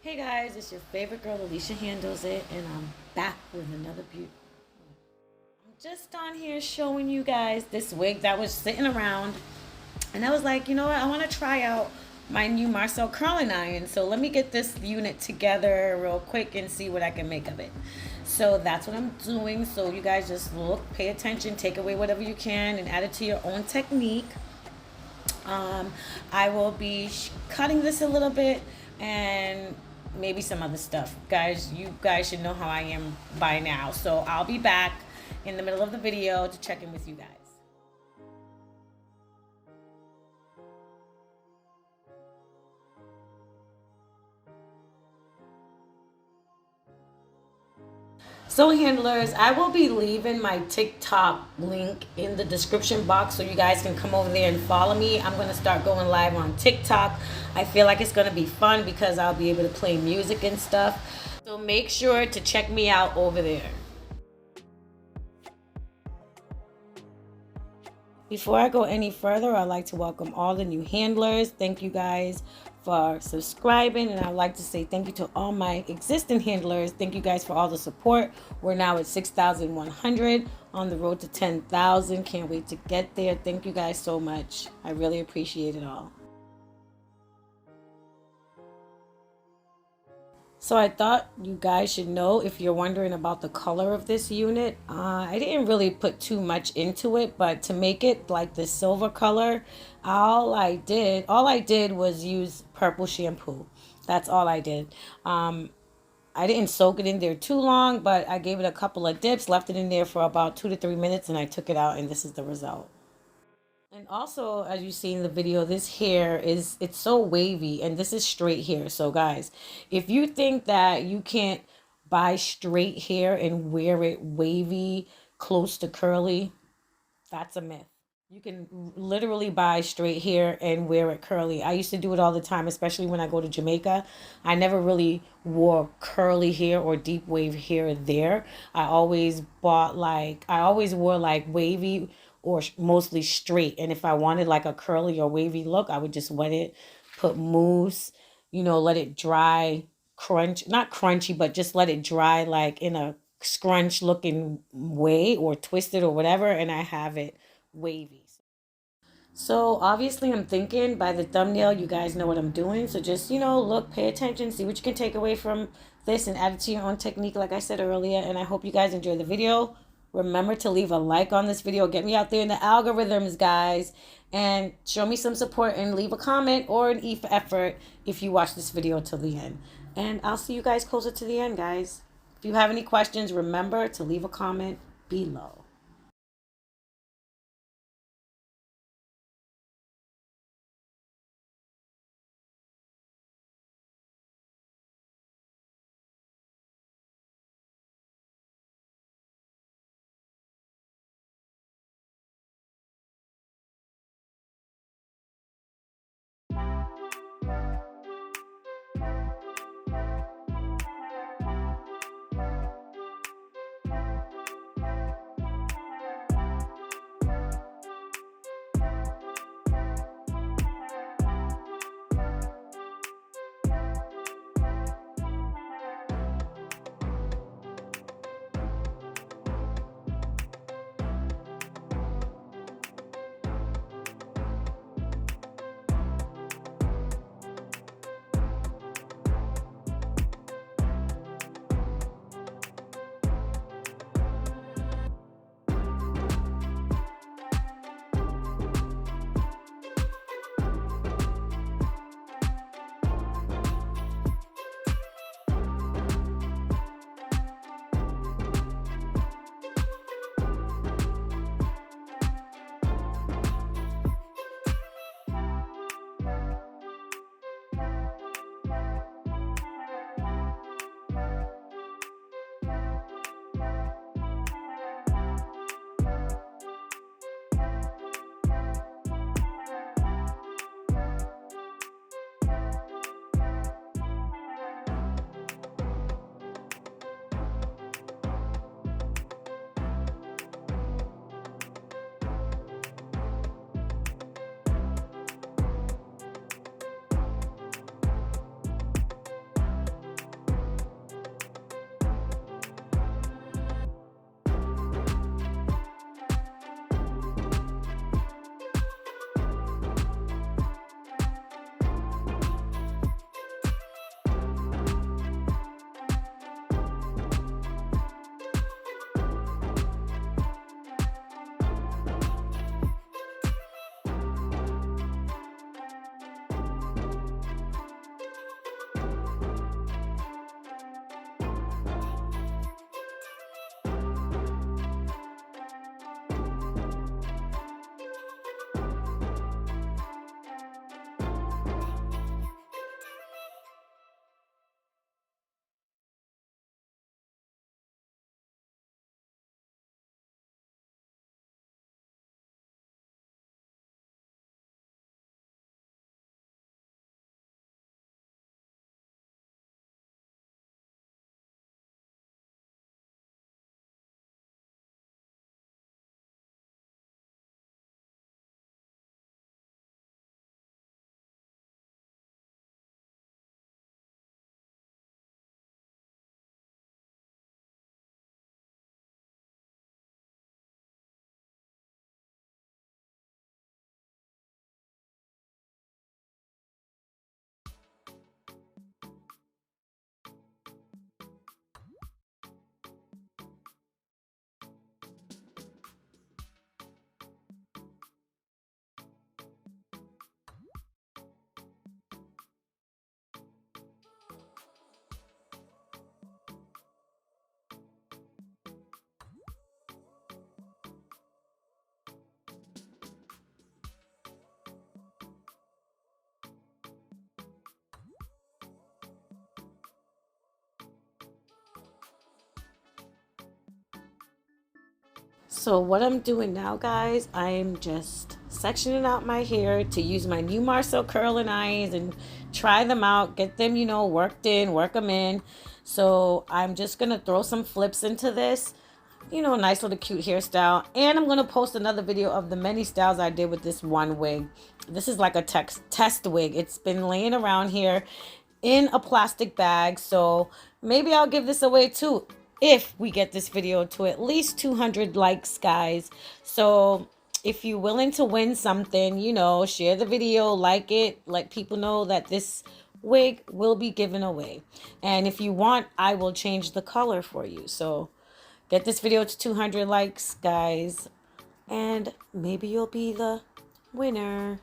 Hey guys, it's your favorite girl, Alicia Handles It, and I'm back with another beauty. I'm just on here showing you guys this wig that was sitting around, and I was like, you know what, I want to try out my new Marcel curling iron. So let me get this unit together real quick and see what I can make of it. So that's what I'm doing. So you guys just look, pay attention, take away whatever you can, and add it to your own technique. I will be cutting this a little bit and maybe some other stuff. Guys, you guys should know how I am by now. So I'll be back in the middle of the video to check in with you guys. So handlers, I will be leaving my TikTok link in the description box so you guys can come over there and follow me. I'm going to start going live on TikTok. I feel like it's going to be fun because I'll be able to play music and stuff. So make sure to check me out over there. Before I go any further, I'd like to welcome all the new handlers. Thank you guys for subscribing, and I'd like to say thank you to all my existing handlers. Thank you guys for all the support. We're now at 6,100 on the road to 10,000. Can't wait to get there. Thank you guys so much. I really appreciate it all. So I thought you guys should know, if you're wondering about the color of this unit. I didn't really put too much into it, but to make it like the silver color, all I did was use purple shampoo. That's all I did. I didn't soak it in there too long, but I gave it a couple of dips, left it in there for about 2 to 3 minutes, and I took it out, and this is the result. And also, as you see in the video, this hair it's so wavy, and this is straight hair. So guys, if you think that you can't buy straight hair and wear it wavy, close to curly, that's a myth. You can literally buy straight hair and wear it curly. I used to do it all the time, especially when I go to Jamaica. I never really wore curly hair or deep wave hair there. I always wore like wavy or mostly straight. And if I wanted like a curly or wavy look, I would just wet it, put mousse, let it dry, not crunchy, but just let it dry like in a scrunch looking way, or twisted or whatever, and I have it wavy. So obviously I'm thinking by the thumbnail you guys know what I'm doing. So just, look, pay attention, see what you can take away from this and add it to your own technique like I said earlier. And I hope you guys enjoy the video. Remember to leave a like on this video. Get me out there in the algorithms, guys. And show me some support and leave a comment or an E for effort if you watch this video till the end. And I'll see you guys closer to the end, guys. If you have any questions, remember to leave a comment below. So what I'm doing now, guys, I'm just sectioning out my hair to use my new Marcel curling irons and try them out, get them, worked in, work them in. So I'm just going to throw some flips into this, nice little cute hairstyle. And I'm going to post another video of the many styles I did with this one wig. This is like a test wig. It's been laying around here in a plastic bag. So maybe I'll give this away too if we get this video to at least 200 likes, guys. So if you're willing to win something, share the video, like it, let people know that this wig will be given away. And if you want, I will change the color for you. So get this video to 200 likes, guys, and maybe you'll be the winner.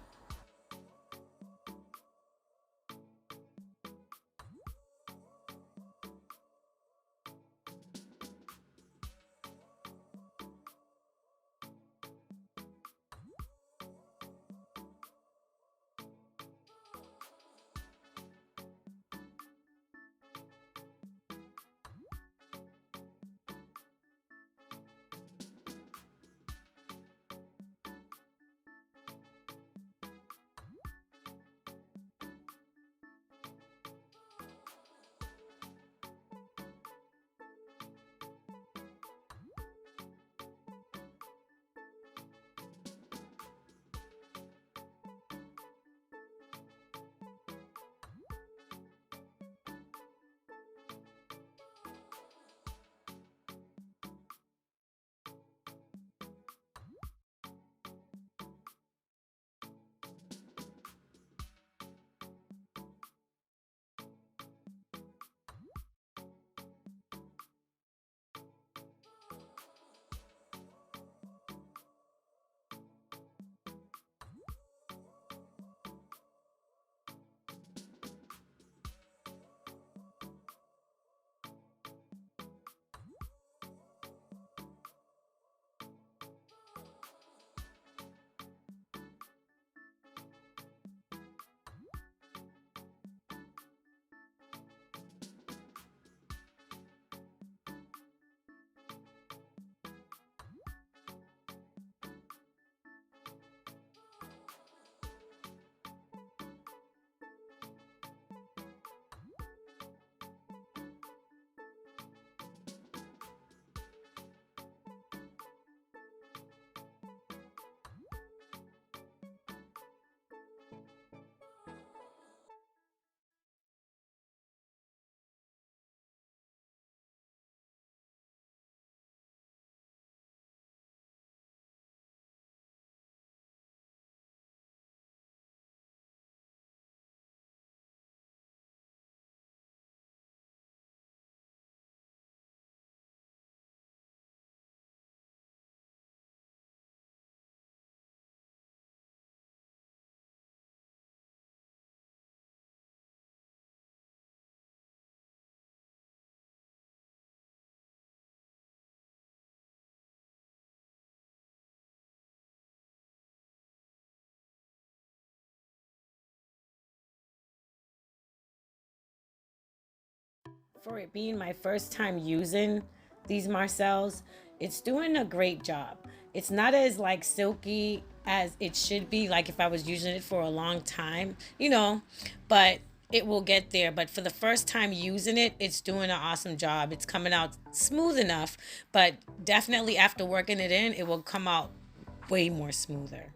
For it being my first time using these Marcels, it's doing a great job. It's not as like silky as it should be, like if I was using it for a long time, but it will get there. But for the first time using it, it's doing an awesome job. It's coming out smooth enough, but definitely after working it in, it will come out way more smoother.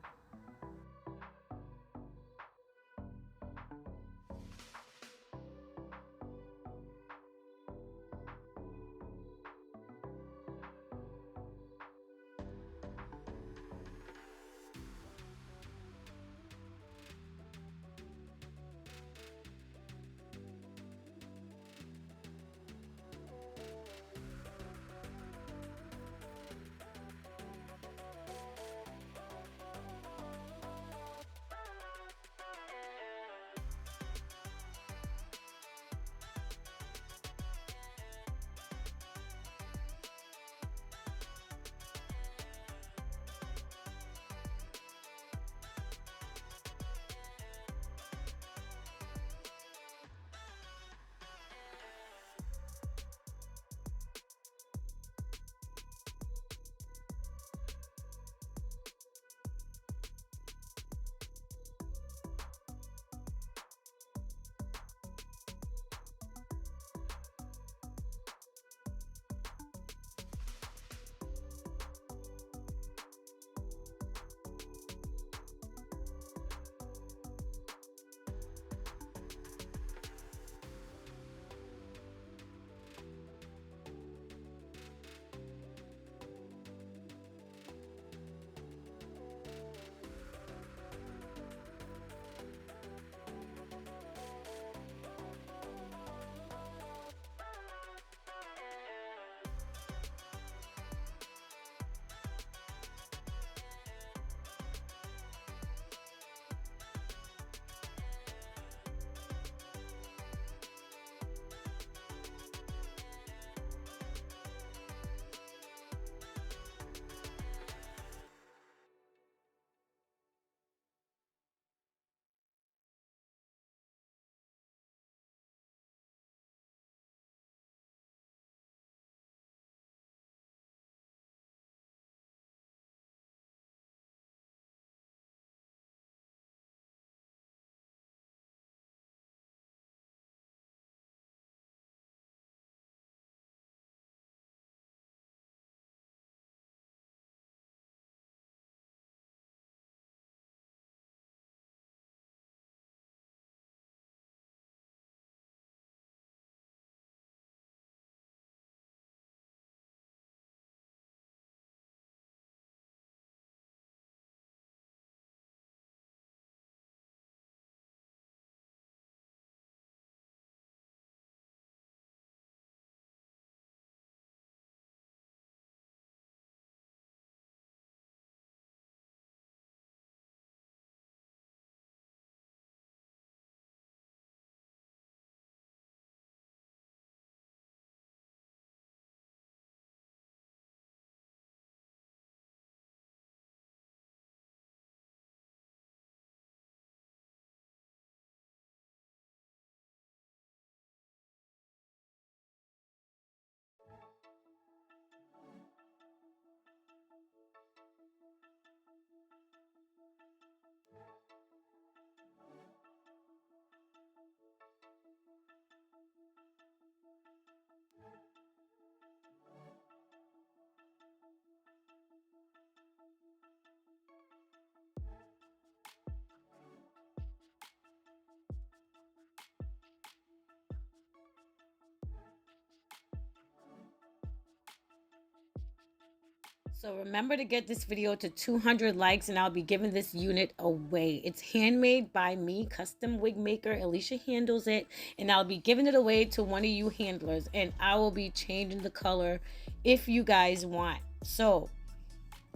So remember to get this video to 200 likes and I'll be giving this unit away. It's handmade by me, custom wig maker. Alicia handles it, and I'll be giving it away to one of you handlers, and I will be changing the color if you guys want. So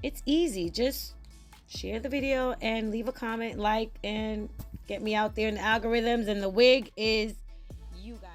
it's easy. Just share the video and leave a comment, like, and get me out there in the algorithms. And the wig is you guys.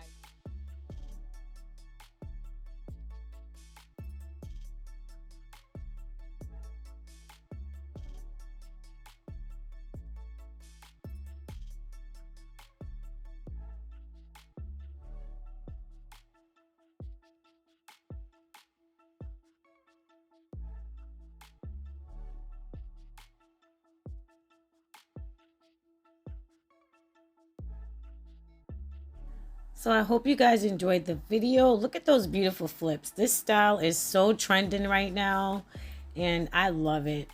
So I hope you guys enjoyed the video. Look at those beautiful flips. This style is so trending right now, and I love it.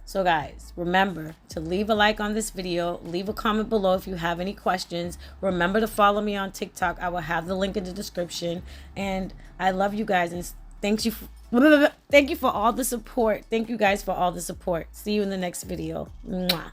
So guys, remember to leave a like on this video. Leave a comment below if you have any questions. Remember to follow me on TikTok. I will have the link in the description. And I love you guys, and thank you for all the support. Thank you guys for all the support. See you in the next video. Mwah.